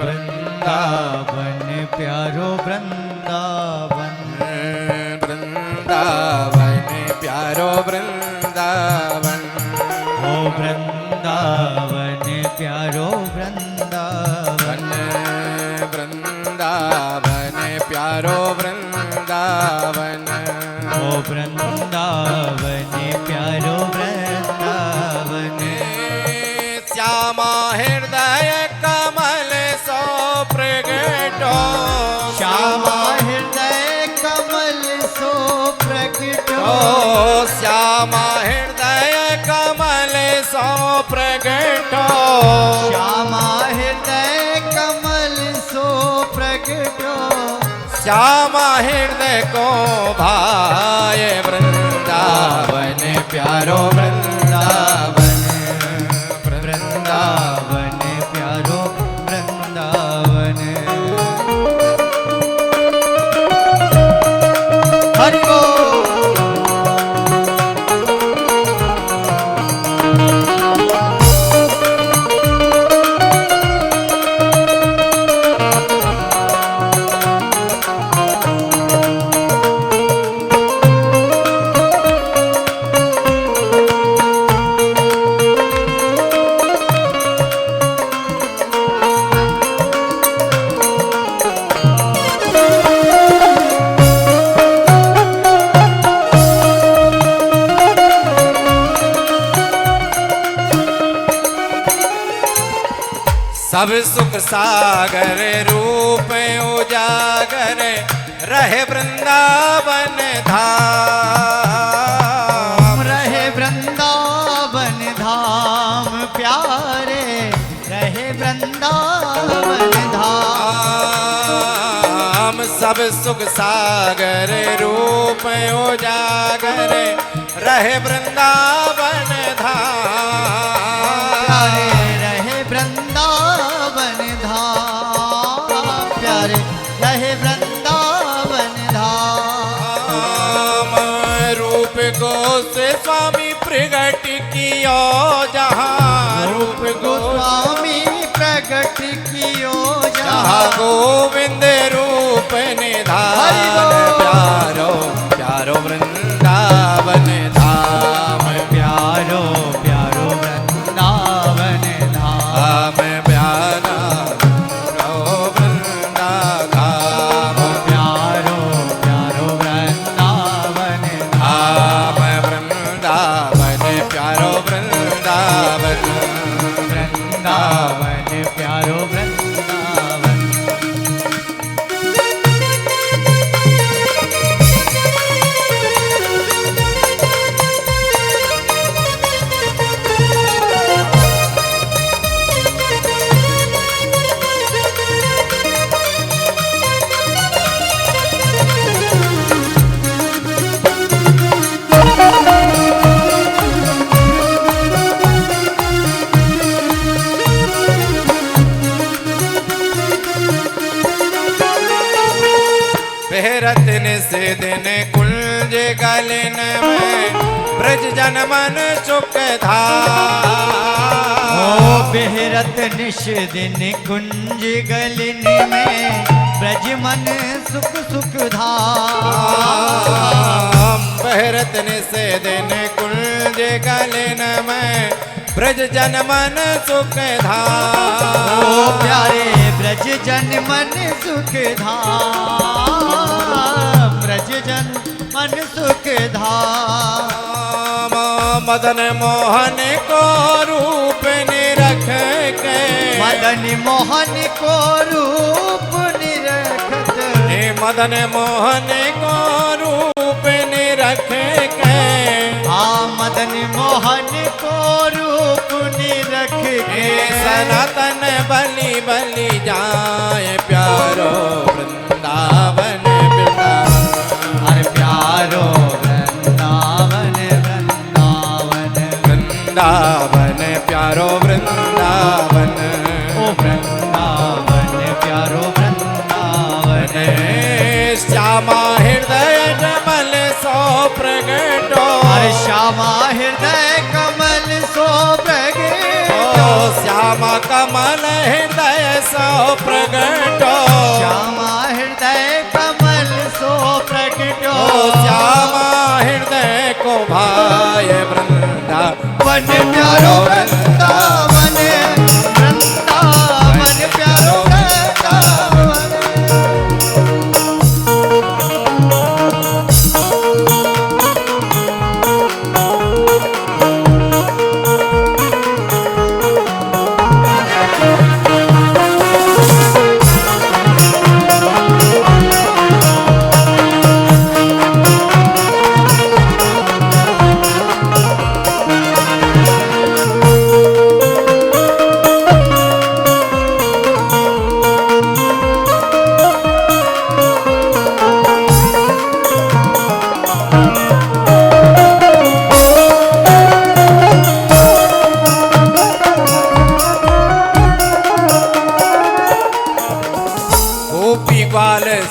वृंदावन प्यारो वृंदावन, वृंदावन प्यारो वृंदावन, ओ वृंदावन प्यारो वृंदावन, वृंदावन प्यारो वृंदावन, ओ वृंदावन प्यारो वृंदावन। श्यामा हृदय कमल सो प्रगटो, श्यामा हृदय कमल सो प्रगटो, श्यामा हृदय कमल सो प्रगटो, श्यामा हृदय कमल सो प्रगटो, श्यामा हृदय को भाय वृंदावन प्यारो वृंदावन, वृंदावन प्यारो वृंदावन। हरि बोल। सब सुख सागर रूप उजागर रहे वृंदावन धाम, रहे वृंदावन धाम प्यारे, रहे वृंदावन धाम। सब सुख सागर रूप उजागर रहे वृंदावन धाम, प्यारे रहे वृंदावन धाम, प्यारे रहे वृंदावन धाम। रूप को से स्वामी प्रगट कियो जहाँ, रूप गोस्वामी प्रगट कियो जहाँ जहाँ, गोविंद रूप निधान प्यारो प्यारो वृंदावन धाम, प्यारो प्यारो वृंदावन धाम, प्यारा वृंदा धाम, प्यारो प्यारो वृंदावन धाम वृंदावन प्यारो वृंदावन, वृंदावन प्यारो वृंदावन। बेहरतन से दिन कुंज गलन में ब्रज जन मन सुख धाम, ओ बेहरत निश दिन कुंज गलिन में ब्रज मन सुख सुख धाम। बेहरतन से दिन कुंज गलन में ब्रज जन मन सुख धाम, ओ प्यारे ब्रज जन मन सुख धाम, ब्रज जन मन सुख धाम। मदन मोहन को रूप निरख के, मदन मोहन को रूप निरखत, मदन मोहन को रूप निरख के, मदन मोहन को रूप निरख के, सनातन बलि बलि जाए प्यारो वृंदावन वृंदावन, अरे प्यारो वृंदावन वृंदावन, वृंदावन प्यारो वृंदावन, ओ वृंदावन प्यारो वृंदावन। श्यामा हृदय कमल सो प्रगटो, अरे श्यामा हृदय कमल सो प्रगटो, श्यामा कमल हृदय सो प्रगटो श्यामा हृदय कमल सो प्रगटो श्यामा हृदय को भाय वृंदावन प्यारो वृंदावन वृंदावन प्यारो वृंदावन।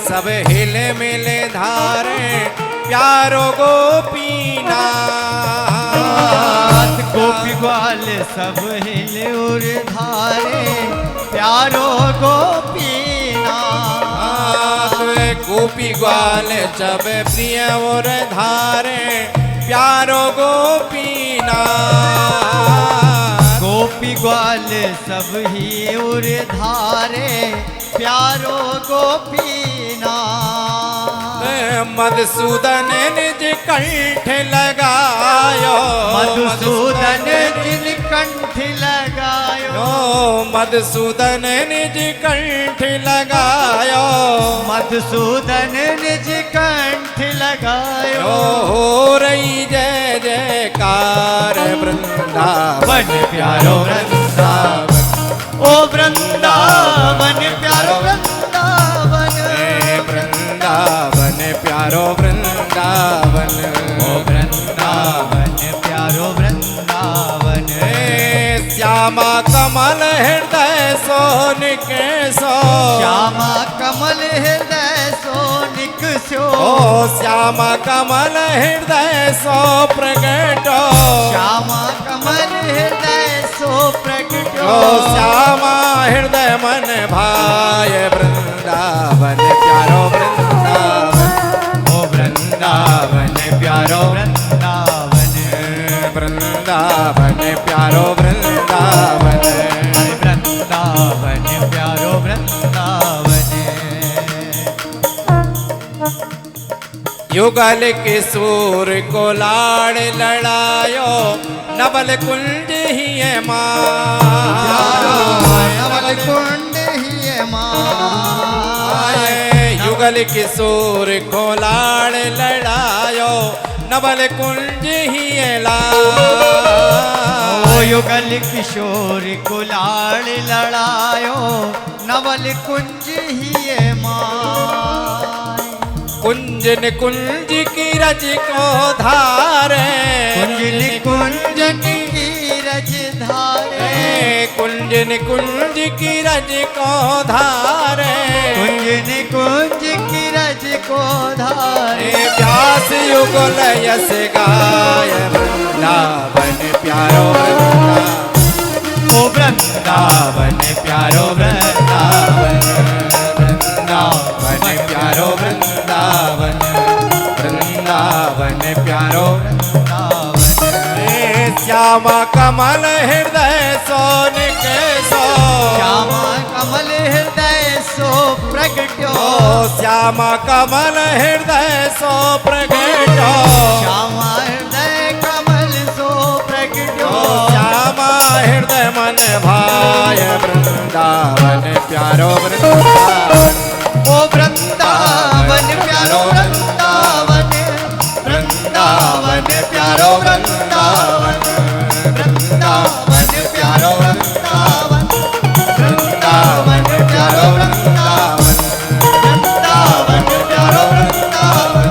सब हिले मिले धारे प्यारो गोपीनाथ गोपी ग्वाल सब हिले उर धारे प्यारो गोपीनाथ गोपी ग्वाल सब प्रिय और धारे प्यारो गोपीनाथ गोपी ग्वाल सब ही उर धारे प्यारो गोपीनाथ मधुसूदन निज कंठ लगायो मधुसूदन निज कंठ लगायो मधुसूदन निज कंठ लगायो मधुसूदन निज कंठ लगायो हो रही जय जयकार वृंदावन प्यारो वृंदावन ओ वृंदावन प्यारो वृंदावन वृंदावन प्यारो वृंदावन ओ वृंदावन प्यारो वृंदावन श्यामा कमल हृदय सोनिक सो श्यामा कमल हृदय सोनिक सो श्यामा कमल हृदय सो प्रगटो श्यामा कमल हृदय सो प्रगटो श्यामा हृदय मन भाय वृंदावन प्यारो वृंदावन ओ वृंदावन प्यारो वृंदावन वृंदावन प्यारो वृंदावन वृंदावन प्यारो वृंदावन। युगल किशोर को लाड़ लड़ायो नवल कुंज ही है नवल कुंड ही है युगल किशोर को लाड़ लड़ायो नवल कुंज ही है युगल किशोर को लाड़ लड़ायो नवल कुंज ही है कुंज निकुंज की रज को धारे कुंज निकुंज की रज धारे कुंज निकुंज की रज को धारे कुंज निकुंज की रज को धारे व्यास युगल यस गाय वृंदावन प्यारो ओ वृंदावन प्यारो वृंदावन वृंदावन प्यारो वृंदावन वृंदावन प्यारो श्यामा कमल हृदय सोनिक सो श्यामा कमल हृदय सो प्रगटो श्यामा कमल हृदय सो प्रगटो श्यामा हृदय कमल सो प्रगटो श्यामा हृदय मन भाय वृंदावन प्यारो वृंदावन ओ वृंदावन प्यारो वृंदावन वृंदावन प्यारो वृंदावन वृंदावन प्यारो वृंदावन वृंदावन प्यारो वृंदावन वृंदावन प्यारो वृंदावन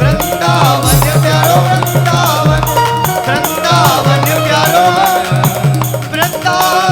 वृंदावन प्यारो वृंदावन वृंदावन प्यारो वृंदावन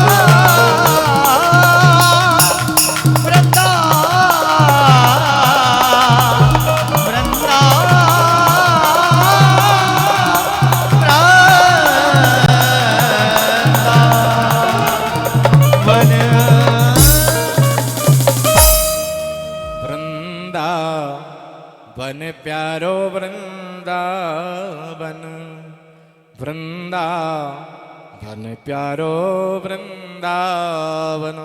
प्यारो वृंदावन, वृंदावन प्यारो वृंदावन।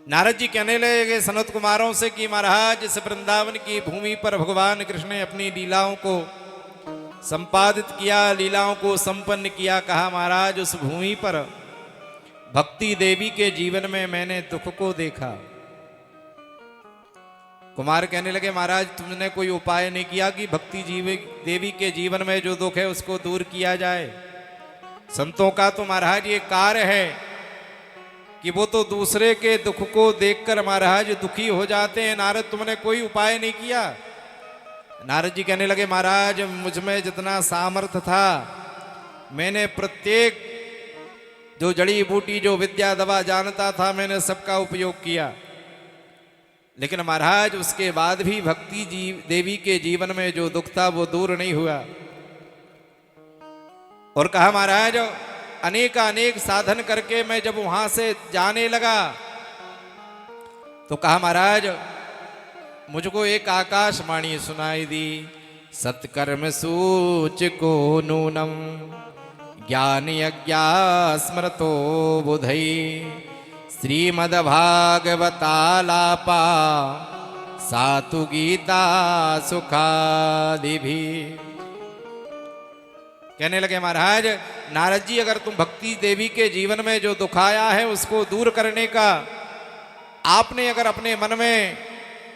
नारद जी कहने लगे सनत कुमारों से कि महाराज इस वृंदावन की भूमि पर भगवान कृष्ण ने अपनी लीलाओं को संपादित किया, लीलाओं को संपन्न किया। कहा महाराज उस भूमि पर भक्ति देवी के जीवन में मैंने दुख को देखा। कुमार कहने लगे महाराज तुमने कोई उपाय नहीं किया कि भक्ति देवी के जीवन में जो दुख है उसको दूर किया जाए। संतों का तो महाराज ये कार्य है कि वो तो दूसरे के दुख को देखकर महाराज दुखी हो जाते हैं। नारद तुमने कोई उपाय नहीं किया। नारद जी कहने लगे महाराज मुझ में जितना सामर्थ्य था मैंने प्रत्येक जो जड़ी बूटी जो विद्या दवा जानता था मैंने सबका उपयोग किया, लेकिन महाराज उसके बाद भी भक्ति देवी के जीवन में जो दुख था वो दूर नहीं हुआ। और कहा महाराज अनेक साधन करके मैं जब वहां से जाने लगा तो कहा महाराज मुझको एक आकाशवाणी सुनाई दी, सत्कर्म सूच को नूनम ज्ञान यज्ञा स्मृतो बुधई श्रीमद्भागवतालापा सातु गीता सुखादि भी। कहने लगे महाराज नारद जी अगर तुम भक्ति देवी के जीवन में जो दुख आया है उसको दूर करने का आपने अगर अपने मन में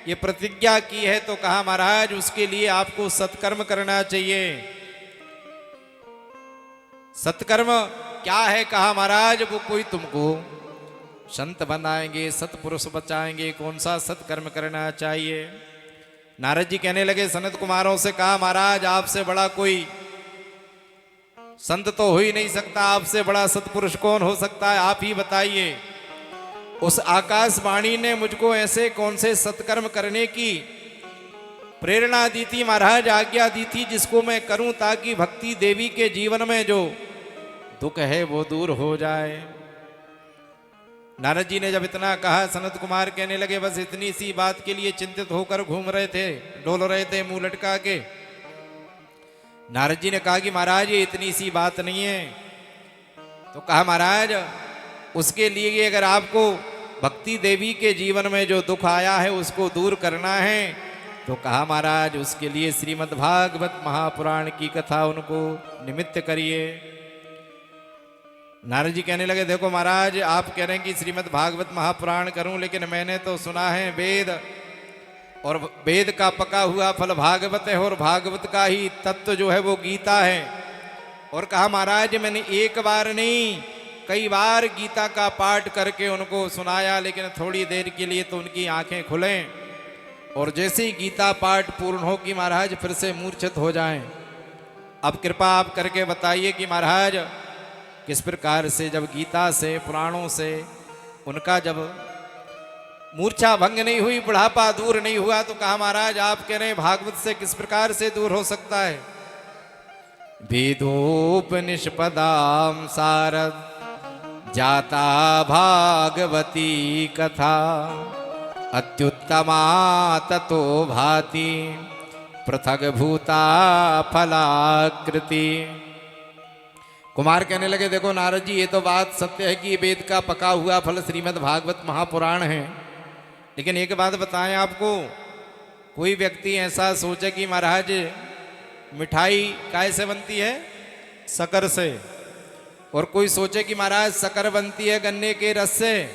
ये प्रतिज्ञा की है तो कहा महाराज उसके लिए आपको सत्कर्म करना चाहिए। सत्कर्म क्या है? कहा महाराज वो कोई तुमको संत बनाएंगे, सतपुरुष बचाएंगे, कौन सा सत्कर्म करना चाहिए? नारद जी कहने लगे सनत कुमारों से कहा महाराज आपसे बड़ा कोई संत तो हो ही नहीं सकता, आपसे बड़ा सतपुरुष कौन हो सकता है, आप ही बताइए। उस आकाशवाणी ने मुझको ऐसे कौन से सत्कर्म करने की प्रेरणा दी थी महाराज, आज्ञा दी थी जिसको मैं करूं ताकि भक्ति देवी के जीवन में जो दुख है वो दूर हो जाए। नारद जी ने जब इतना कहा सनत कुमार कहने लगे बस इतनी सी बात के लिए चिंतित होकर घूम रहे थे, डोल रहे थे मुंह लटका के। नारद जी ने कहा कि महाराज ये इतनी सी बात नहीं है। तो कहा महाराज उसके लिए अगर आपको भक्ति देवी के जीवन में जो दुख आया है उसको दूर करना है तो कहा महाराज उसके लिए श्रीमद् भागवत महापुराण की कथा उनको निमित्त करिए। नारद जी कहने लगे देखो महाराज आप कह रहे हैं कि श्रीमद् भागवत महापुराण करूं, लेकिन मैंने तो सुना है वेद और वेद का पका हुआ फल भागवत है और भागवत का ही तत्व जो है वो गीता है। और कहा महाराज मैंने एक बार नहीं कई बार गीता का पाठ करके उनको सुनाया, लेकिन थोड़ी देर के लिए तो उनकी आंखें खुलें और जैसे ही गीता पाठ पूर्ण हो कि महाराज फिर से मूर्छित हो जाएं। अब कृपा आप करके बताइए कि महाराज किस प्रकार से जब गीता से पुराणों से उनका जब मूर्छा भंग नहीं हुई, बुढ़ापा दूर नहीं हुआ, तो कहा महाराज आप कह रहे हैं भागवत से किस प्रकार से दूर हो सकता है? वेदोपनिषदाम सारद जाता भागवती कथा अत्युत्तमा ततो भाति पृथग भूता फलाकृति। कुमार कहने लगे देखो नारद जी ये तो बात सत्य है कि वेद का पका हुआ फल श्रीमद् भागवत महापुराण है, लेकिन एक बात बताएं आपको, कोई व्यक्ति ऐसा सोचे कि महाराज मिठाई काय से बनती है? शक्कर से। और कोई सोचे कि महाराज शक्कर बनती है गन्ने के रस से,